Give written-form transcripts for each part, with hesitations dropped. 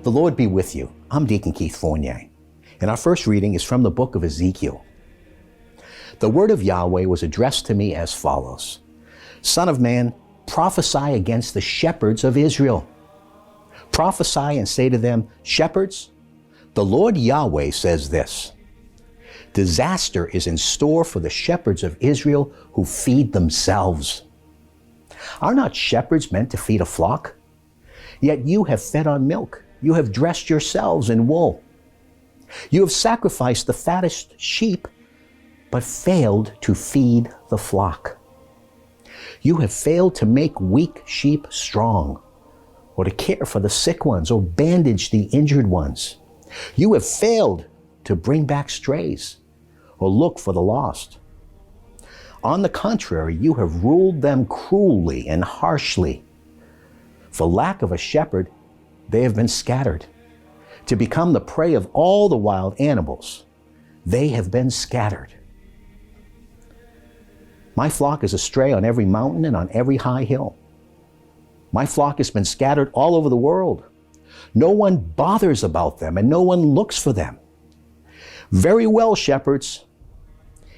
The Lord be with you. I'm Deacon Keith Fournier, and our first reading is from the book of Ezekiel. The word of Yahweh was addressed to me as follows: Son of man, prophesy against the shepherds of Israel. Prophesy and say to them, Shepherds, the Lord Yahweh says this: Disaster is in store for the shepherds of Israel who feed themselves. Are not shepherds meant to feed a flock? Yet you have fed on milk. You have dressed yourselves in wool. You have sacrificed the fattest sheep, but failed to feed the flock. You have failed to make weak sheep strong, or to care for the sick ones, or bandage the injured ones. You have failed to bring back strays, or look for the lost. On the contrary, you have ruled them cruelly and harshly. For lack of a shepherd, they have been scattered. To become the prey of all the wild animals, they have been scattered. My flock is astray on every mountain and on every high hill. My flock has been scattered all over the world. No one bothers about them, and no one looks for them. Very well, shepherds,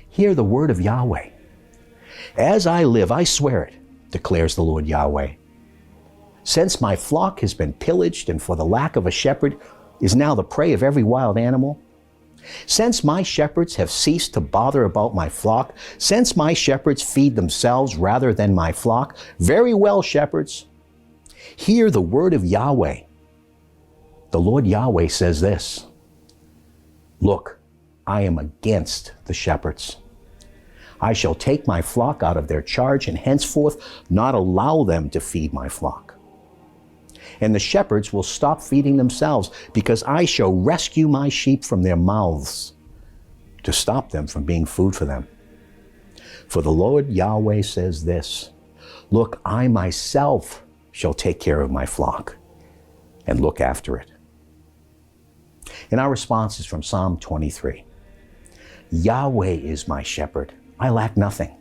hear the word of Yahweh. As I live, I swear it, declares the Lord Yahweh. Since my flock has been pillaged, and for the lack of a shepherd is now the prey of every wild animal, since my shepherds have ceased to bother about my flock, since my shepherds feed themselves rather than my flock, very well, shepherds, hear the word of Yahweh. The Lord Yahweh says this: Look, I am against the shepherds. I shall take my flock out of their charge, and henceforth not allow them to feed my flock. And the shepherds will stop feeding themselves, because I shall rescue my sheep from their mouths to stop them from being food for them. For the Lord Yahweh says this: Look, I myself shall take care of my flock and look after it. And our response is from Psalm 23. Yahweh is my shepherd. I lack nothing.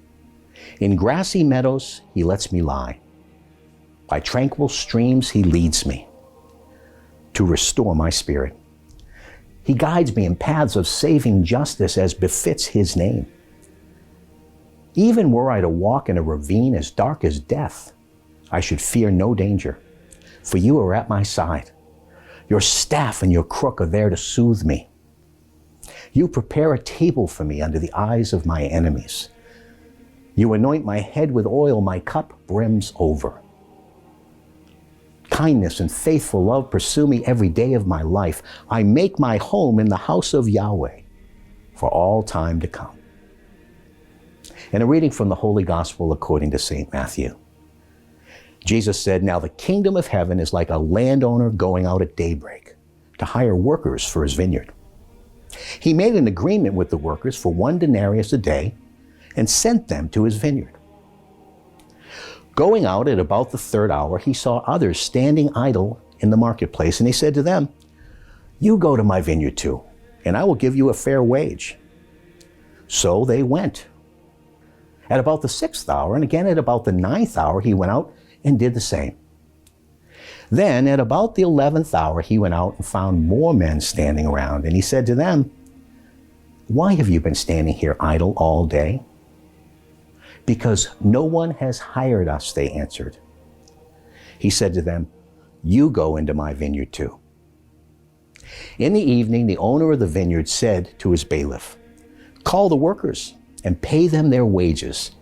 In grassy meadows he lets me lie. By tranquil streams he leads me to restore my spirit. He guides me in paths of saving justice as befits his name. Even were I to walk in a ravine as dark as death, I should fear no danger, for you are at my side. Your staff and your crook are there to soothe me. You prepare a table for me under the eyes of my enemies. You anoint my head with oil, my cup brims over. Kindness and faithful love pursue me every day of my life. I make my home in the house of Yahweh for all time to come. And a reading from the Holy Gospel according to St. Matthew. Jesus said, Now the kingdom of heaven is like a landowner going out at daybreak to hire workers for his vineyard. He made an agreement with the workers for 1 denarius a day and sent them to his vineyard. Going out at about the 3rd hour, he saw others standing idle in the marketplace, and he said to them, You go to my vineyard too, and I will give you a fair wage. So they went. At about the 6th hour, and again at about the 9th hour, he went out and did the same. Then at about the 11th hour, he went out and found more men standing around, and he said to them, Why have you been standing here idle all day? Because no one has hired us, they answered. He said to them, You go into my vineyard too. In the evening, the owner of the vineyard said to his bailiff, Call the workers and pay them their wages,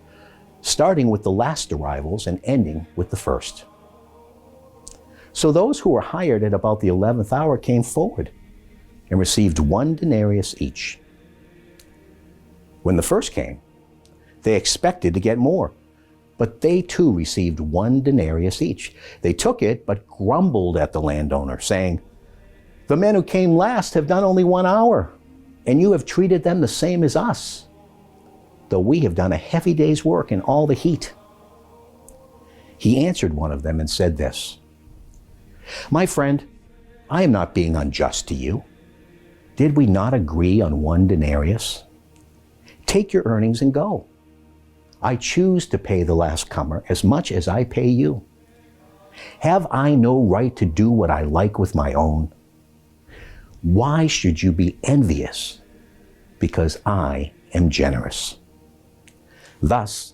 starting with the last arrivals and ending with the first. So those who were hired at about the 11th hour came forward and received 1 denarius each. When the first came, they expected to get more, but they too received 1 denarius each. They took it, but grumbled at the landowner, saying, The men who came last have done only 1 hour, and you have treated them the same as us, though we have done a heavy day's work in all the heat. He answered one of them and said this, My friend, I am not being unjust to you. Did we not agree on 1 denarius? Take your earnings and go. I choose to pay the last comer as much as I pay you. Have I no right to do what I like with my own? Why should you be envious? Because I am generous. Thus,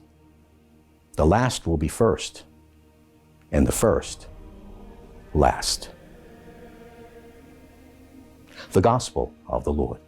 the last will be first, and the first last. The Gospel of the Lord.